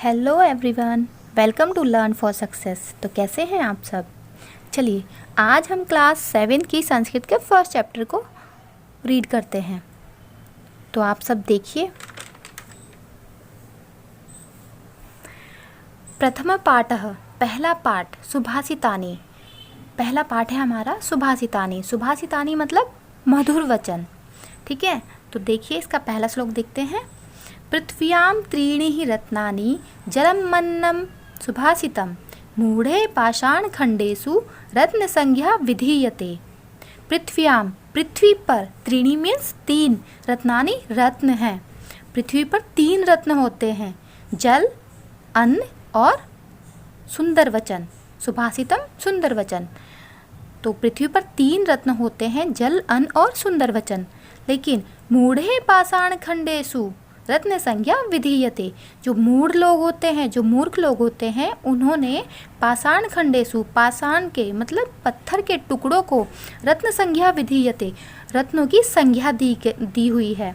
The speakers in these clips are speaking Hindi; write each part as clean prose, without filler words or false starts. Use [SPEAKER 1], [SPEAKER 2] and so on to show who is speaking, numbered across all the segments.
[SPEAKER 1] Hello everyone, welcome to learn for success. तो कैसे हैं आप सब। चलिए आज हम क्लास 7 की संस्कृत के फर्स्ट चैप्टर को रीड करते हैं। तो आप सब देखिए। प्रथम पाठः, पहला पाठ सुभाषितानि। पहला पाठ है हमारा सुभाषितानि। सुभाषितानि मतलब मधुर वचन। ठीक है, तो देखिए इसका पहला श्लोक देखते हैं। पृथ्व्यां त्रीणि हि रत्नानि जलमन्नं सुभाषितं मूढ़े पाषाणखण्डेषु रत्नसंज्ञा विधीयते। पृथ्व्यां, पृथ्वी पर, त्रीणि मीन्स तीन, रत्नानि रत्न हैं। पृथ्वी पर तीन रत्न होते हैं, जल, अन्न और सुंदर वचन। सुभाषितम सुंदर वचन। तो पृथ्वी पर तीन रत्न होते हैं, जल, अन्न और सुंदर वचन। लेकिन मूढ़े पाषाण खंडेषु रत्न संज्ञा विधीयते। जो मूढ़ लोग होते हैं, जो मूर्ख लोग होते हैं, उन्होंने पाषाण खंडेषु, पाषाण के मतलब पत्थर के टुकड़ों को रत्न संज्ञा विधीयते, रत्नों की संज्ञा दी हुई है।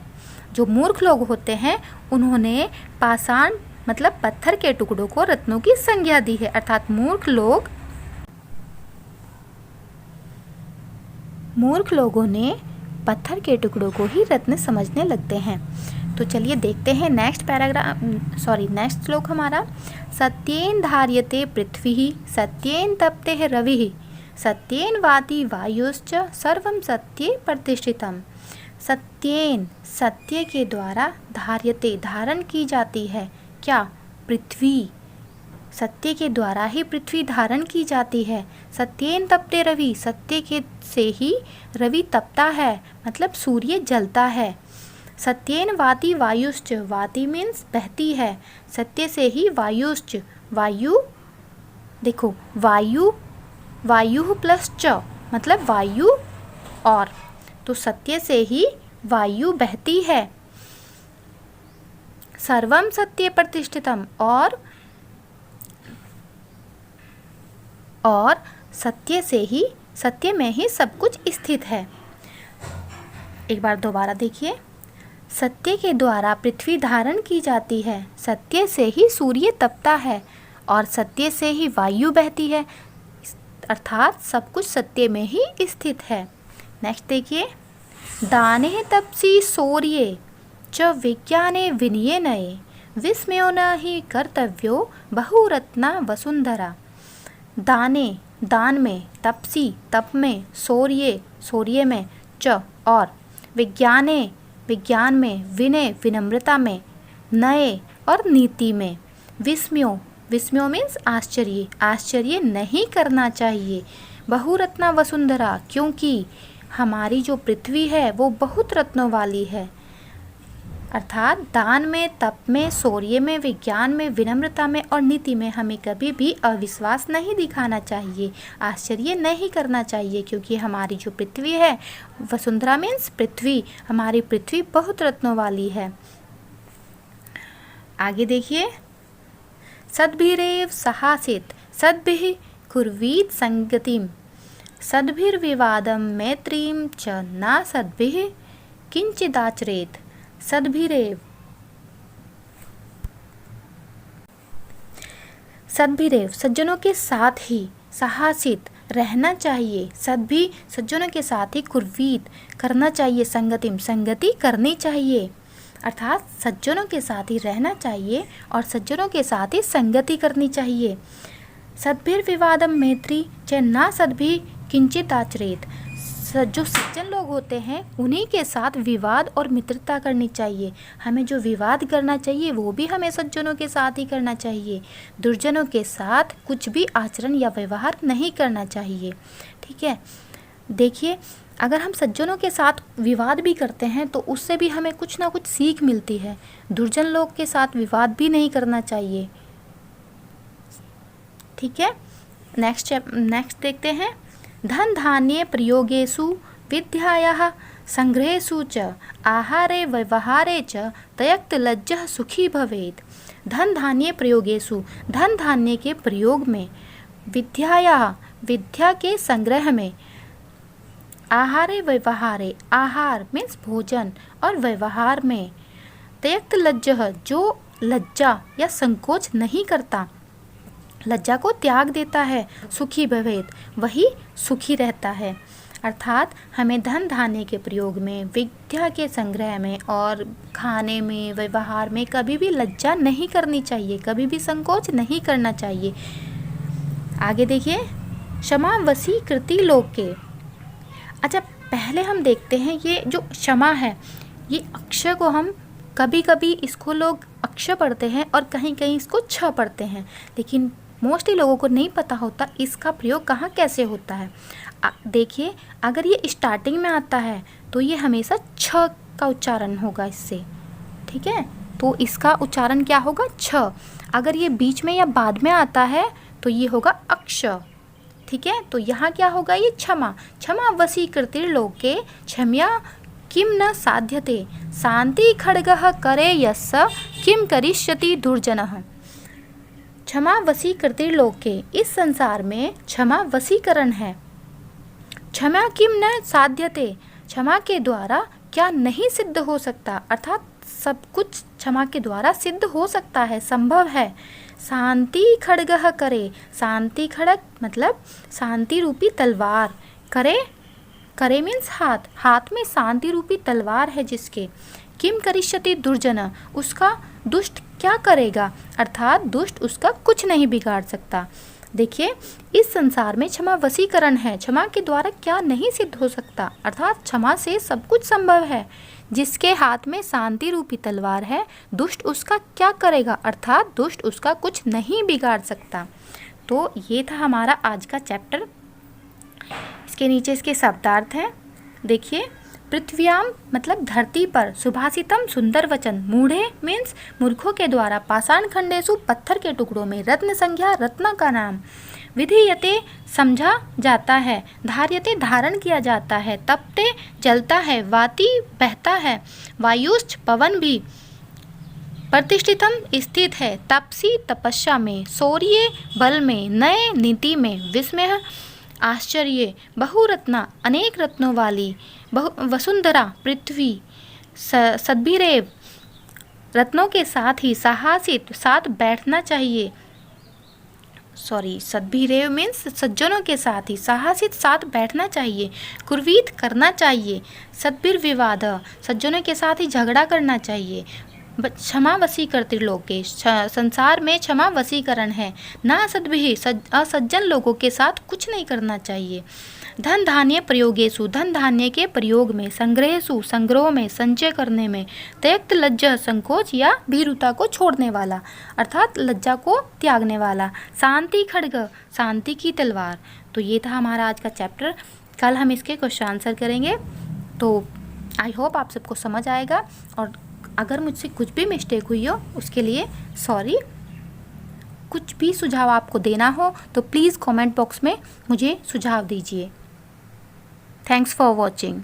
[SPEAKER 1] जो मूर्ख लोग होते हैं उन्होंने पाषाण मतलब पत्थर के टुकड़ों को रत्नों की संज्ञा दी है। अर्थात मूर्ख लोगों ने पत्थर के टुकड़ों को ही रत्न समझने लगते हैं। तो चलिए देखते हैं नेक्स्ट श्लोक हमारा। सत्येन धार्यते पृथ्वी सत्येन तप्ते रवि सत्येन वाति वायुश्च सर्वं सत्ये प्रतिष्ठितम्। सत्येन, सत्य के द्वारा, धार्यते, धारण की जाती है। क्या? पृथ्वी। सत्य के द्वारा ही पृथ्वी धारण की जाती है। सत्येन तप्ते रवि, सत्य के से ही रवि तपता है, मतलब सूर्य जलता है। सत्येन वाति वायुश्च, वाति मीन्स बहती है, सत्य से ही वायुश्च, वायु, देखो वायु, वायु प्लस च मतलब वायु और, तो सत्य से ही वायु बहती है। सर्वम सत्य प्रतिष्ठितम, और सत्य से ही, सत्य में ही सब कुछ स्थित है। एक बार दोबारा देखिए। सत्य के द्वारा पृथ्वी धारण की जाती है, सत्य से ही सूर्य तपता है और सत्य से ही वायु बहती है। अर्थात सब कुछ सत्य में ही स्थित है। नेक्स्ट देखिए। दाने तपसी शौर्ये च विज्ञाने विनयेनये विस्मयो न हि कर्तव्यो बहुरत्ना वसुंधरा। दाने, दान में, तपसी, तप में, शौर्ये, शौर्य में, च और, विज्ञाने, विज्ञान में, विनय, विनम्रता में, नये और नीति में, विस्मयो, विस्मयो मीन्स आश्चर्य, आश्चर्य नहीं करना चाहिए। बहुरत्ना वसुंधरा, क्योंकि हमारी जो पृथ्वी है वो बहुत रत्नों वाली है। अर्थात दान में, तप में, शौर्य में, विज्ञान में, विनम्रता में और नीति में हमें कभी भी अविश्वास नहीं दिखाना चाहिए, आश्चर्य नहीं करना चाहिए, क्योंकि हमारी जो पृथ्वी है, वसुंधरा मीन्स पृथ्वी, हमारी पृथ्वी बहुत रत्नों वाली है। आगे देखिए। सद्भिरेव सहासित सद्भिः कुर्वीत संगतिम सद्भिर्विवादम मैत्रीम च न सद्भिः किंचिदाचरेत। सद्भिरेव, सद्भिरेव सज्जनों के साथ ही, सहासित रहना चाहिए, सद्भि सज्जनों के साथ ही, कुर्वीत करना चाहिए, संगतिम संगति करनी चाहिए। अर्थात सज्जनों के साथ ही रहना चाहिए और सज्जनों के साथ ही संगति करनी चाहिए। सद्भिर्विवादम मैत्री च न सद्भि किंचित आचरेत। जो सज्जन लोग होते हैं उन्हीं के साथ विवाद और मित्रता करनी चाहिए। हमें जो विवाद करना चाहिए वो भी हमें सज्जनों के साथ ही करना चाहिए। दुर्जनों के साथ कुछ भी आचरण या व्यवहार नहीं करना चाहिए। ठीक है, देखिए अगर हम सज्जनों के साथ विवाद भी करते हैं तो उससे भी हमें कुछ ना कुछ सीख मिलती है। दुर्जन लोग के साथ विवाद भी नहीं करना चाहिए। ठीक है, नेक्स्ट देखते हैं। धन धान्ये प्रयोगेषु विद्यायाः संग्रहेषु च आहारे व्यवहारे च तयक्त लज्जः सुखी भवेत्। धन धान्ये प्रयोगेषु, धन धान्य के प्रयोग में, विद्यायाः विद्या के संग्रह में, आहारे व्यवहारे, आहार मीन्स भोजन और व्यवहार में, तयक्त लज्जः जो लज्जा या संकोच नहीं करता, लज्जा को त्याग देता है, सुखी भवेत्, वही सुखी रहता है। अर्थात हमें धन धान्य के प्रयोग में, विद्या के संग्रह में और खाने में, व्यवहार में कभी भी लज्जा नहीं करनी चाहिए, कभी भी संकोच नहीं करना चाहिए। आगे देखिए, क्षमा वसी कृति लोके। अच्छा, पहले हम देखते हैं ये जो क्षमा है, ये अक्षर को हम कभी कभी इसको लोग अक्षर पढ़ते हैं और कहीं कहीं इसको छ पढ़ते हैं, लेकिन मोस्टली लोगों को नहीं पता होता इसका प्रयोग कहाँ कैसे होता है। देखिए, अगर ये स्टार्टिंग में आता है तो ये हमेशा छ का उच्चारण होगा इससे, ठीक है, तो इसका उच्चारण क्या होगा, छ। अगर ये बीच में या बाद में आता है तो ये होगा अक्ष, ठीक है। तो यहाँ क्या होगा, ये क्षमा, क्षमा वसी कृतिर्लोके क्षम्या किम न साध्यते, शांति खड्गः करे यस्य किम करिष्यति दुर्जनः। क्षमा वसी कृतिर्लोके, इस संसार में क्षमा वसीकरण है। क्षमा किम न साध्यते, क्षमा के द्वारा क्या नहीं सिद्ध हो सकता, अर्थात सब कुछ क्षमा के द्वारा सिद्ध हो सकता है, संभव है। शांति खड्गः करे, शांति खड्ग मतलब शांति रूपी तलवार, करे, करे मीन्स हाथ, हाथ में शांति रूपी तलवार है जिसके। किम करिष्यति दुर्जन, उसका दुष्ट क्या करेगा, अर्थात दुष्ट उसका कुछ नहीं बिगाड़ सकता। देखिए, इस संसार में क्षमा वसीकरण है, क्षमा के द्वारा क्या नहीं सिद्ध हो सकता, अर्थात क्षमा से सब कुछ संभव है। जिसके हाथ में शांति रूपी तलवार है, दुष्ट उसका क्या करेगा, अर्थात दुष्ट उसका कुछ नहीं बिगाड़ सकता। तो ये था हमारा आज का चैप्टर। इसके नीचे इसके शब्दार्थ हैं। देखिए, पृथ्व्याम मतलब धरती पर, सुभाषितम सुंदर वचन, मूढ़े मीन्स मूर्खों के द्वारा, पाषाण खंडेसु पत्थर के टुकड़ों में, रत्न संज्ञा रत्न का नाम, विधीयते समझा जाता है, धार्यते धारण किया जाता है, तपते जलता है, वाति बहता है, वायुश्च पवन भी, प्रतिष्ठितम स्थित है, तपसी तपस्या में, शौर्य बल में, नए नीति में, विस्मय आश्चर्य, बहुरत्ना अनेक रत्नों वाली, वसुंधरा पृथ्वी, सद्भिरेव रत्नों के साथ ही, साहसित साथ बैठना चाहिए, सद्भिरेव मीन्स सज्जनों के साथ ही, साहसित साथ बैठना चाहिए, कुर्वीत करना चाहिए, सद्भिर्विवाद सज्जनों के साथ ही झगड़ा करना चाहिए, क्षमा वसीकरण लोके, संसार में क्षमा वसीकरण है, ना सद्भिः असज्जन लोगों के साथ कुछ नहीं करना चाहिए, धन धान्य प्रयोगेषु धन धान्य के प्रयोग में, संग्रहेषु संग्रह में, संचय करने में, त्यक्त लज्जा संकोच या भीरुता को छोड़ने वाला, अर्थात लज्जा को त्यागने वाला, शांति खड्ग शांति की तलवार। तो ये था हमारा आज का चैप्टर। कल हम इसके क्वेश्चन आंसर करेंगे। तो आई होप आप सबको समझ आएगा, और अगर मुझसे कुछ भी मिस्टेक हुई हो उसके लिए सॉरी। कुछ भी सुझाव आपको देना हो तो प्लीज़ कमेंट बॉक्स में मुझे सुझाव दीजिए। Thanks for watching.